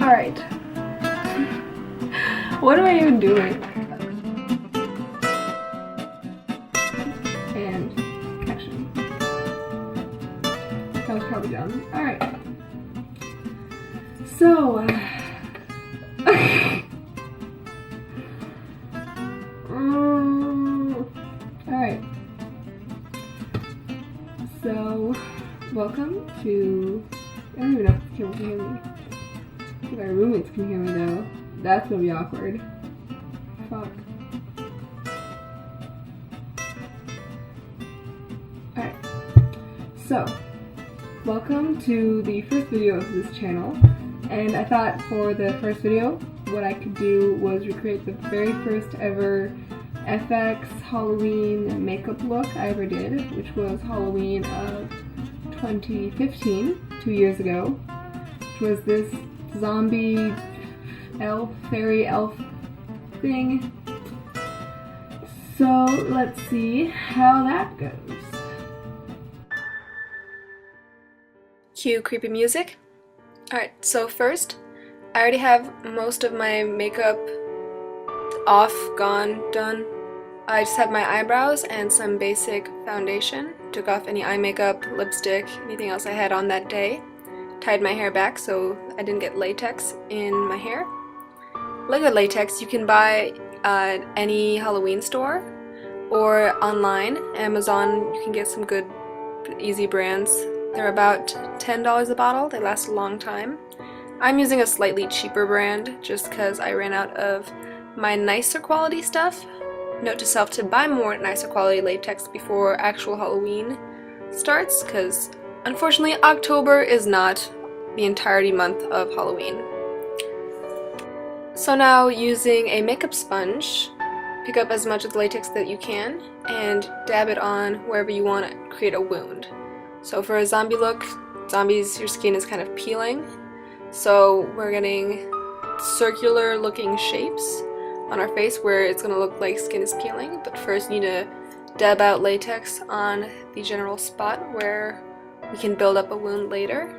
Alright. What am I even doing? And action. That was probably dumb. Alright. So, alright. So, welcome to, I don't even know if people can hear me. If my roommates can hear me though. That's gonna be awkward. Fuck. Alright. So, welcome to the first video of this channel. And I thought for the first video, what I could do was recreate the very first ever FX Halloween makeup look I ever did, which was Halloween of 2015, 2 years ago, which was this zombie elf, fairy elf thing. So let's see how that goes. Cue creepy music. Alright, so first, I already have most of my makeup off, gone, done. I just have my eyebrows and some basic foundation. Took off any eye makeup, lipstick, anything else I had on that day. Tied my hair back so I didn't get latex in my hair. Lego latex you can buy at any Halloween store or online. Amazon, you can get some good, easy brands. They're about $10 a bottle. They last a long time. I'm using a slightly cheaper brand just because I ran out of my nicer quality stuff. Note to self to buy more nicer quality latex before actual Halloween starts, because unfortunately October is not the entirety month of Halloween. So now, using a makeup sponge, pick up as much of the latex that you can and dab it on wherever you want to create a wound. So for a zombie look, zombies, your skin is kind of peeling, so we're getting circular looking shapes on our face where it's going to look like skin is peeling, but first you need to dab out latex on the general spot where we can build up a wound later.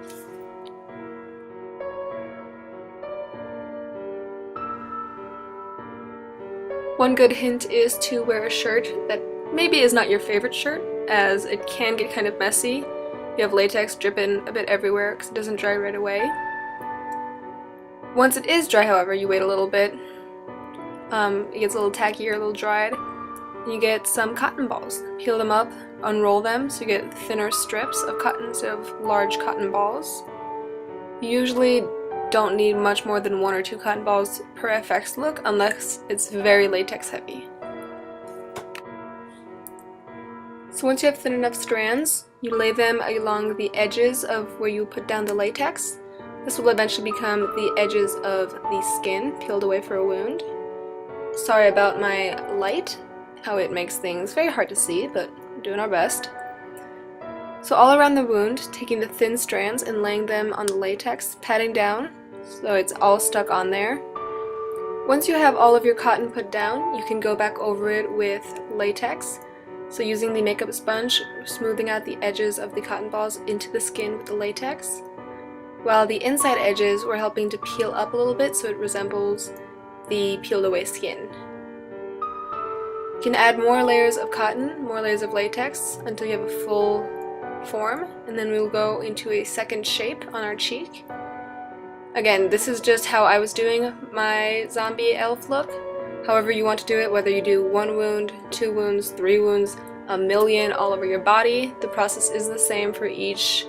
One good hint is to wear a shirt that maybe is not your favorite shirt, as it can get kind of messy. You have latex dripping a bit everywhere because it doesn't dry right away. Once it is dry, however, you wait a little bit. It gets a little tacky or a little dried. And you get some cotton balls. Peel them up, unroll them so you get thinner strips of cotton instead of large cotton balls. You usually don't need much more than 1 or 2 cotton balls per FX look unless it's very latex heavy. So once you have thin enough strands, you lay them along the edges of where you put down the latex. This will eventually become the edges of the skin peeled away for a wound. Sorry about my light, how it makes things very hard to see, but we're doing our best. So all around the wound, taking the thin strands and laying them on the latex, patting down so it's all stuck on there. Once you have all of your cotton put down, you can go back over it with latex. So using the makeup sponge, smoothing out the edges of the cotton balls into the skin with the latex, while the inside edges we're helping to peel up a little bit so it resembles the peeled away skin. You can add more layers of cotton, more layers of latex until you have a full form, and then we'll go into a second shape on our cheek. Again, this is just how I was doing my zombie elf look. However you want to do it, whether you do 1 wound, 2 wounds, 3 wounds, a million all over your body, the process is the same for each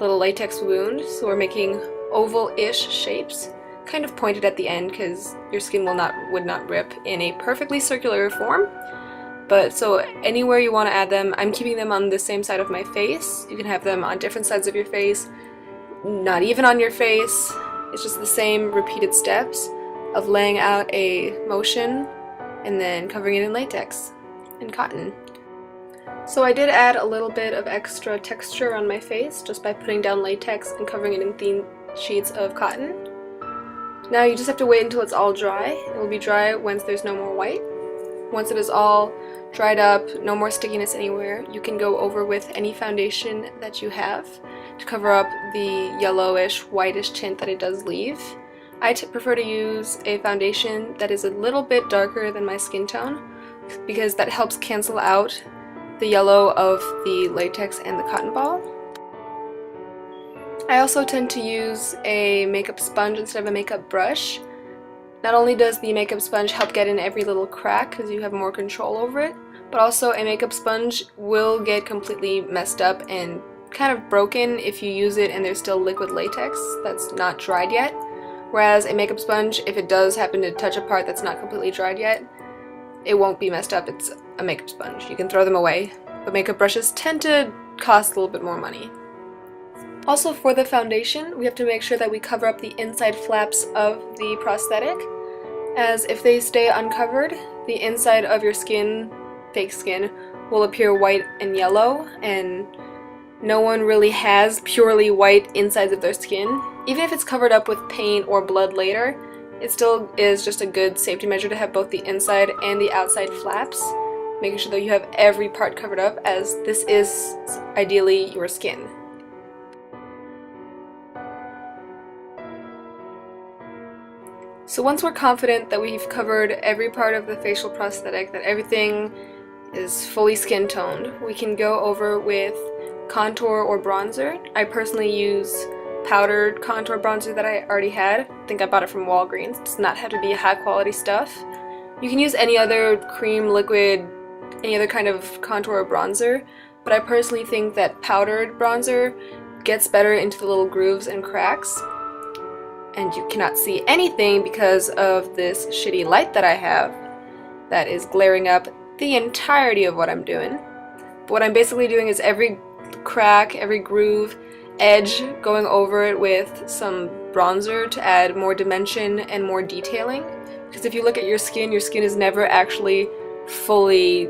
little latex wound. So we're making oval-ish shapes, kind of pointed at the end because your skin would not rip in a perfectly circular form. But so anywhere you want to add them, I'm keeping them on the same side of my face. You can have them on different sides of your face, not even on your face. It's just the same repeated steps of laying out a motion and then covering it in latex and cotton. So I did add a little bit of extra texture on my face just by putting down latex and covering it in thin sheets of cotton. Now you just have to wait until it's all dry. It will be dry once there's no more white. Once it is all dried up, no more stickiness anywhere, you can go over with any foundation that you have to cover up the yellowish, whitish tint that it does leave. I prefer to use a foundation that is a little bit darker than my skin tone because that helps cancel out the yellow of the latex and the cotton ball. I also tend to use a makeup sponge instead of a makeup brush. Not only does the makeup sponge help get in every little crack because you have more control over it, but also a makeup sponge will get completely messed up and kind of broken if you use it and there's still liquid latex that's not dried yet. Whereas a makeup sponge, if it does happen to touch a part that's not completely dried yet, it won't be messed up. It's a makeup sponge. You can throw them away. But makeup brushes tend to cost a little bit more money. Also, for the foundation, we have to make sure that we cover up the inside flaps of the prosthetic, as if they stay uncovered, the inside of your skin, fake skin, will appear white and yellow, and no one really has purely white insides of their skin. Even if it's covered up with paint or blood later, it still is just a good safety measure to have both the inside and the outside flaps, making sure that you have every part covered up, as this is ideally your skin. So once we're confident that we've covered every part of the facial prosthetic, that everything is fully skin toned, we can go over with contour or bronzer. I personally use powdered contour bronzer that I already had. I think I bought it from Walgreens. It does not have to be high quality stuff. You can use any other cream, liquid, any other kind of contour or bronzer, but I personally think that powdered bronzer gets better into the little grooves and cracks. And you cannot see anything because of this shitty light that I have that is glaring up the entirety of what I'm doing. But what I'm basically doing is every crack, every groove, edge, going over it with some bronzer to add more dimension and more detailing. Because if you look at your skin is never actually fully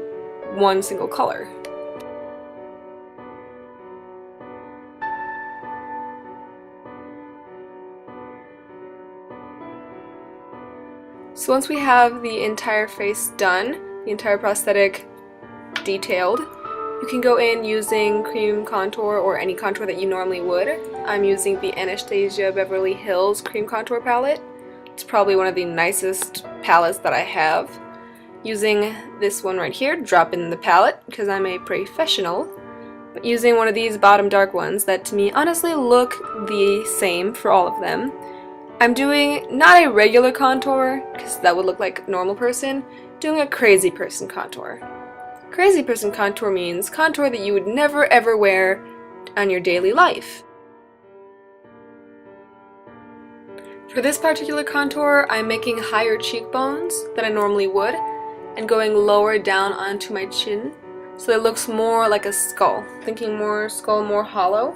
one single color. So once we have the entire face done, the entire prosthetic detailed, you can go in using cream contour or any contour that you normally would. I'm using the Anastasia Beverly Hills cream contour palette. It's probably one of the nicest palettes that I have. Using this one right here, drop in the palette because I'm a professional. But using one of these bottom dark ones that to me honestly look the same for all of them. I'm doing not a regular contour, because that would look like a normal person, doing a crazy person contour. Crazy person contour means contour that you would never ever wear on your daily life. For this particular contour, I'm making higher cheekbones than I normally would, and going lower down onto my chin, so it looks more like a skull. Thinking more skull, more hollow.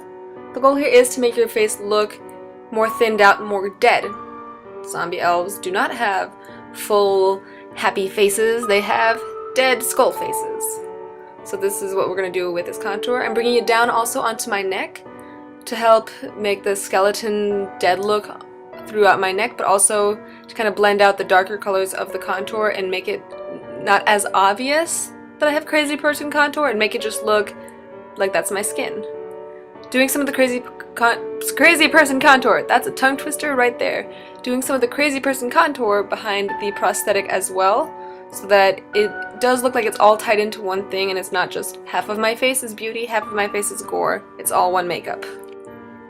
The goal here is to make your face look more thinned out, more dead. Zombie elves do not have full happy faces, they have dead skull faces. So this is what we're going to do with this contour. I'm bringing it down also onto my neck to help make the skeleton dead look throughout my neck, but also to kind of blend out the darker colors of the contour and make it not as obvious that I have crazy person contour and make it just look like that's my skin. Doing some of the crazy person contour, that's a tongue twister right there. Doing some of the crazy person contour behind the prosthetic as well, so that it does look like it's all tied into one thing and it's not just half of my face is beauty, half of my face is gore. It's all one makeup.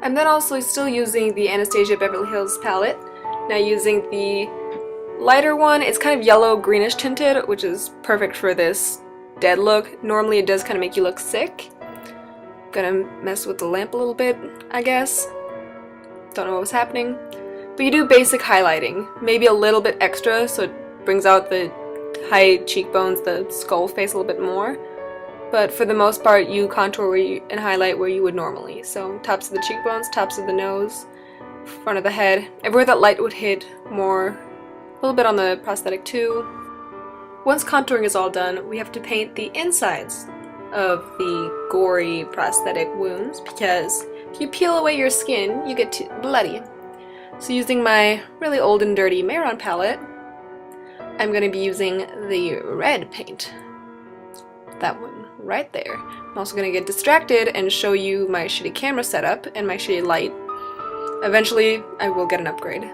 I'm then also still using the Anastasia Beverly Hills palette. Now using the lighter one, it's kind of yellow greenish tinted, which is perfect for this dead look. Normally it does kind of make you look sick. Gonna mess with the lamp a little bit, I guess. Don't know what was happening. But you do basic highlighting, maybe a little bit extra so it brings out the high cheekbones, the skull face a little bit more. But for the most part, you contour and highlight where you would normally. So tops of the cheekbones, tops of the nose, front of the head, everywhere that light would hit more, a little bit on the prosthetic too. Once contouring is all done, we have to paint the insides of the gory prosthetic wounds, because if you peel away your skin, you get too bloody. So using my really old and dirty Mehron palette, I'm going to be using the red paint. That one right there. I'm also going to get distracted and show you my shitty camera setup and my shitty light. Eventually, I will get an upgrade.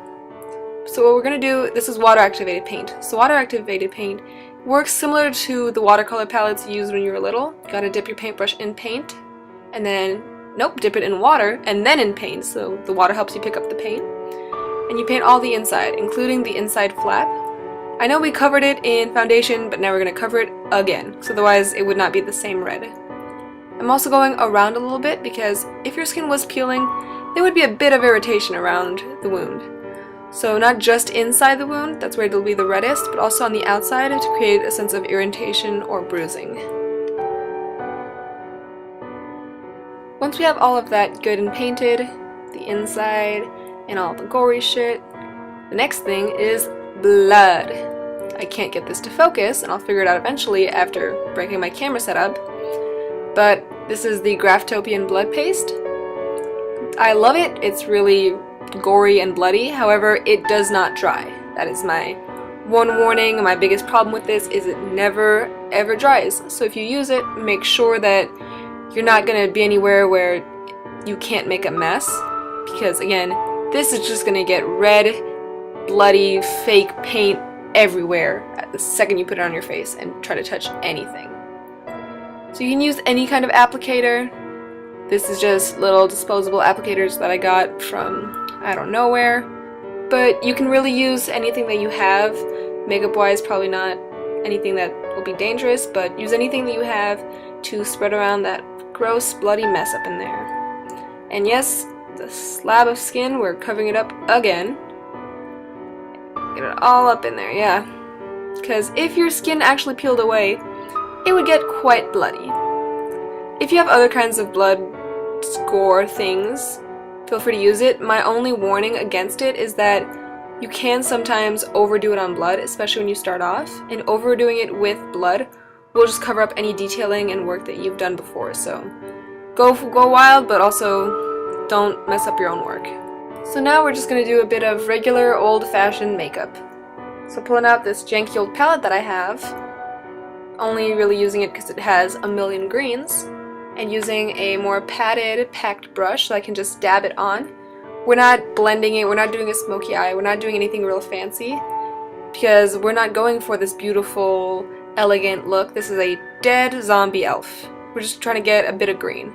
So what we're going to do, this is water activated paint. So water activated paint works similar to the watercolor palettes you used when you were little. You gotta dip your paintbrush in paint, and then, nope, dip it in water, and then in paint, so the water helps you pick up the paint. And you paint all the inside, including the inside flap. I know we covered it in foundation, but now we're gonna cover it again, because otherwise it would not be the same red. I'm also going around a little bit, because if your skin was peeling, there would be a bit of irritation around the wound. So not just inside the wound, that's where it'll be the reddest, but also on the outside to create a sense of irritation or bruising. Once we have all of that good and painted, the inside and all the gory shit, the next thing is blood. I can't get this to focus, and I'll figure it out eventually after breaking my camera setup, but this is the Graftopian blood paste. I love it. It's really gory and bloody, however it does not dry. That is my one warning. My biggest problem with this is it never ever dries, so if you use it, make sure that you're not going to be anywhere where you can't make a mess, because again, this is just going to get red, bloody, fake paint everywhere at the second you put it on your face and try to touch anything. So you can use any kind of applicator. This is just little disposable applicators that I got from I don't know where, but you can really use anything that you have. Makeup wise, probably not anything that will be dangerous, but use anything that you have to spread around that gross bloody mess up in there. And yes, the slab of skin, we're covering it up again. Get it all up in there, yeah. Because if your skin actually peeled away, it would get quite bloody. If you have other kinds of blood gore things, feel free to use it. My only warning against it is that you can sometimes overdo it on blood, especially when you start off, and overdoing it with blood will just cover up any detailing and work that you've done before. So go wild, but also don't mess up your own work. So now we're just going to do a bit of regular old-fashioned makeup. So pulling out this janky old palette that I have, only really using it because it has a million greens, and using a more padded, packed brush so I can just dab it on. We're not blending it, we're not doing a smoky eye, we're not doing anything real fancy, because we're not going for this beautiful, elegant look. This is a dead zombie elf. We're just trying to get a bit of green.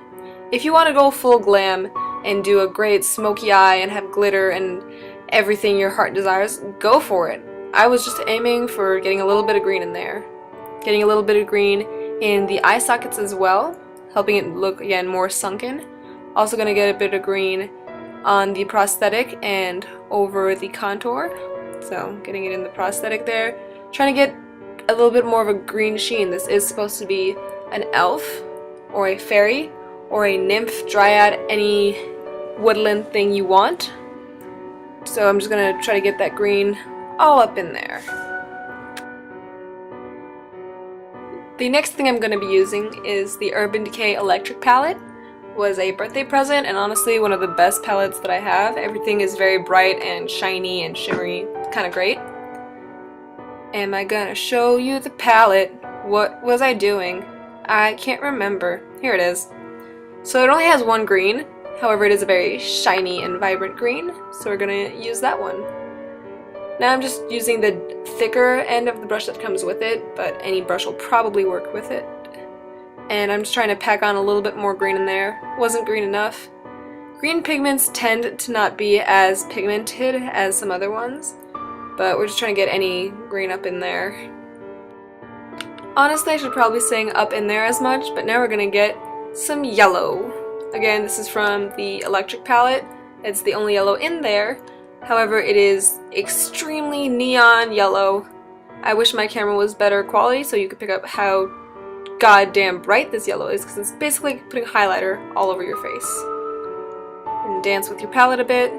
If you want to go full glam and do a great smoky eye and have glitter and everything your heart desires, go for it. I was just aiming for getting a little bit of green in there. Getting a little bit of green in the eye sockets as well, helping it look, again, more sunken. Also going to get a bit of green on the prosthetic and over the contour. So getting it in the prosthetic there. Trying to get a little bit more of a green sheen. This is supposed to be an elf or a fairy or a nymph, dryad, any woodland thing you want. So I'm just going to try to get that green all up in there. The next thing I'm going to be using is the Urban Decay Electric palette. It was a birthday present and honestly one of the best palettes that I have. Everything is very bright and shiny and shimmery. It's kind of great. Am I going to show you the palette? What was I doing? I can't remember. Here it is. So it only has one green. However, it is a very shiny and vibrant green. So we're going to use that one. Now I'm just using the thicker end of the brush that comes with it, but any brush will probably work with it. And I'm just trying to pack on a little bit more green in there. Wasn't green enough. Green pigments tend to not be as pigmented as some other ones, but we're just trying to get any green up in there. Honestly, I should probably be saying up in there as much, but now we're going to get some yellow. Again, this is from the Electric palette. It's the only yellow in there. However, it is extremely neon yellow. I wish my camera was better quality so you could pick up how goddamn bright this yellow is, because it's basically putting highlighter all over your face. And dance with your palette a bit.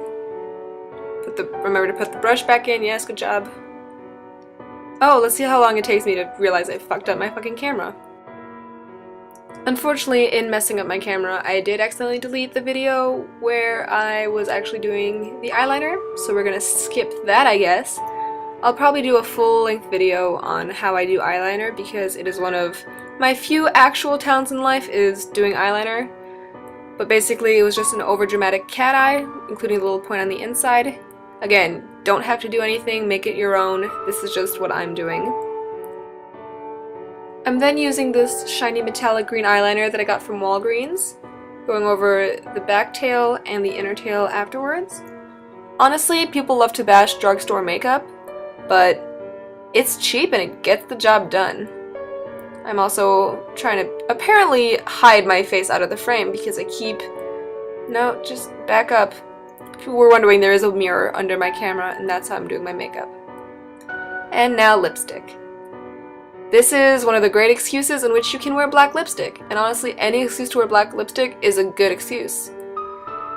Remember to put the brush back in. Yes, good job. Oh, let's see how long it takes me to realize I fucked up my fucking camera. Unfortunately, in messing up my camera, I did accidentally delete the video where I was actually doing the eyeliner, so we're gonna skip that, I guess. I'll probably do a full-length video on how I do eyeliner, because it is one of my few actual talents in life is doing eyeliner. But basically, it was just an overdramatic cat eye, including the little point on the inside. Again, don't have to do anything, make it your own. This is just what I'm doing. I'm then using this shiny metallic green eyeliner that I got from Walgreens, going over the back tail and the inner tail afterwards. Honestly, people love to bash drugstore makeup, but it's cheap and it gets the job done. I'm also trying to apparently hide my face out of the frame because I keep... No, just back up. If you were wondering, there is a mirror under my camera and that's how I'm doing my makeup. And now lipstick. This is one of the great excuses in which you can wear black lipstick, and honestly any excuse to wear black lipstick is a good excuse.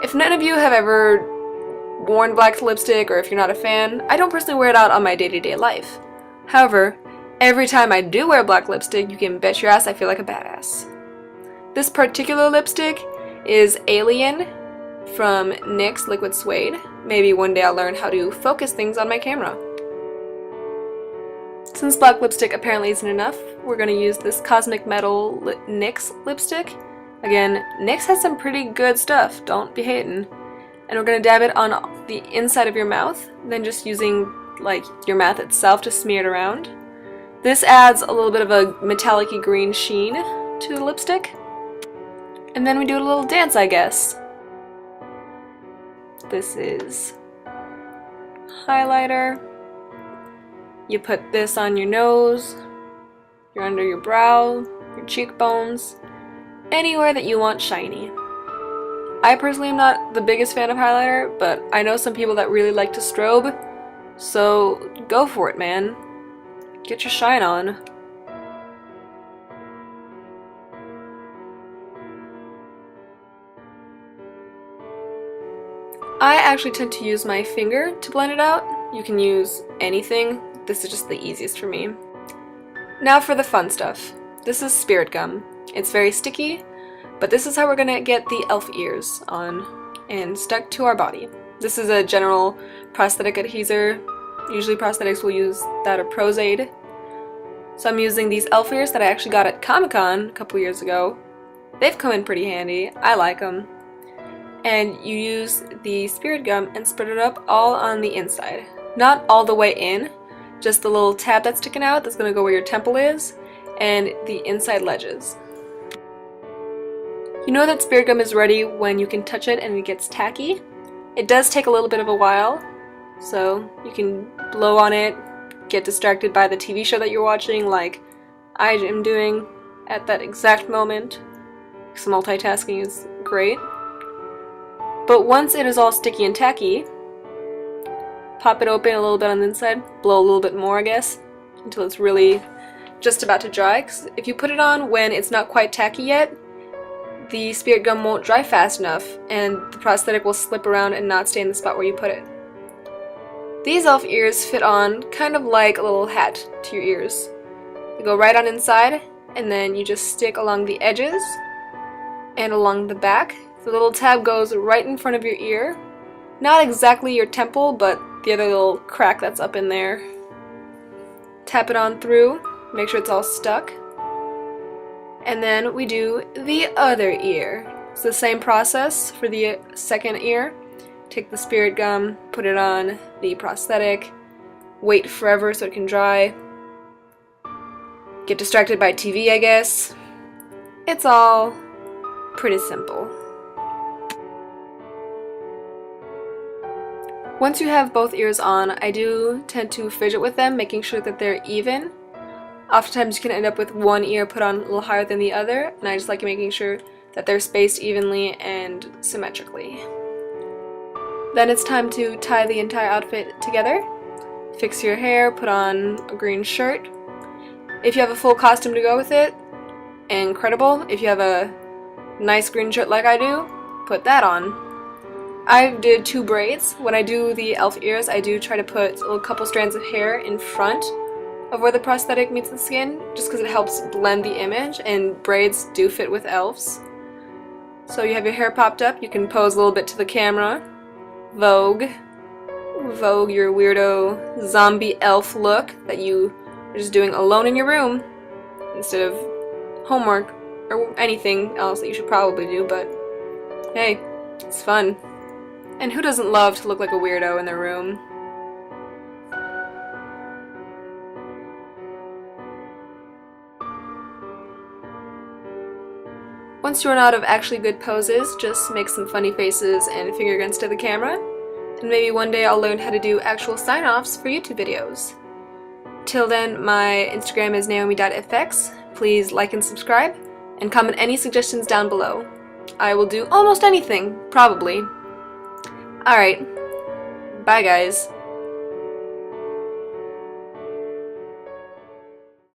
If none of you have ever worn black lipstick, or if you're not a fan, I don't personally wear it out on my day-to-day life. However, every time I do wear black lipstick, you can bet your ass I feel like a badass. This particular lipstick is Alien from NYX Liquid Suede. Maybe one day I'll learn how to focus things on my camera. Since black lipstick apparently isn't enough, we're going to use this Cosmic Metal NYX lipstick. Again, NYX has some pretty good stuff, don't be hating. And we're going to dab it on the inside of your mouth, then just using like your mouth itself to smear it around. This adds a little bit of a metallic-y green sheen to the lipstick. And then we do a little dance, I guess. This is highlighter. You put this on your nose, you're under your brow, your cheekbones, anywhere that you want shiny. I personally am not the biggest fan of highlighter, but I know some people that really like to strobe, so go for it, man. Get your shine on. I actually tend to use my finger to blend it out. You can use anything. This is just the easiest for me. Now for the fun stuff. This is spirit gum. It's very sticky, but this is how we're gonna get the elf ears on and stuck to our body. This is a general prosthetic adhesive. Usually prosthetics will use that or Prozaid. So I'm using these elf ears that I actually got at Comic-Con a couple years ago. They've come in pretty handy. I like them. And you use the spirit gum and spread it up all on the inside. Not all the way in, just the little tab that's sticking out that's going to go where your temple is, and the inside ledges. You know that spirit gum is ready when you can touch it and it gets tacky. It does take a little bit of a while, so you can blow on it, get distracted by the TV show that you're watching like I am doing at that exact moment, because multitasking is great. But once it is all sticky and tacky, pop it open a little bit on the inside, blow a little bit more I guess, until it's really just about to dry, because if you put it on when it's not quite tacky yet, the spirit gum won't dry fast enough and the prosthetic will slip around and not stay in the spot where you put it. These elf ears fit on kind of like a little hat to your ears. They go right on inside and then you just stick along the edges and along the back. The little tab goes right in front of your ear. Not exactly your temple, but the other little crack that's up in there. Tap it on through, make sure it's all stuck. And then we do the other ear. It's the same process for the second ear. Take the spirit gum, put it on the prosthetic, wait forever so it can dry. Get distracted by TV, I guess. It's all pretty simple. Once you have both ears on, I do tend to fidget with them, making sure that they're even. Oftentimes you can end up with one ear put on a little higher than the other, and I just like making sure that they're spaced evenly and symmetrically. Then it's time to tie the entire outfit together. Fix your hair, put on a green shirt. If you have a full costume to go with it, incredible. If you have a nice green shirt like I do, put that on. I did 2 braids. When I do the elf ears, I do try to put a little couple strands of hair in front of where the prosthetic meets the skin, just because it helps blend the image, and braids do fit with elves. So you have your hair popped up, you can pose a little bit to the camera. Vogue your weirdo zombie elf look that you are just doing alone in your room instead of homework or anything else that you should probably do, but hey, it's fun. And who doesn't love to look like a weirdo in their room? Once you run out of actually good poses, just make some funny faces and finger guns to the camera, and maybe one day I'll learn how to do actual sign-offs for YouTube videos. Till then, my Instagram is naomie.fx. Please like and subscribe, and comment any suggestions down below. I will do almost anything, probably. Alright, bye guys.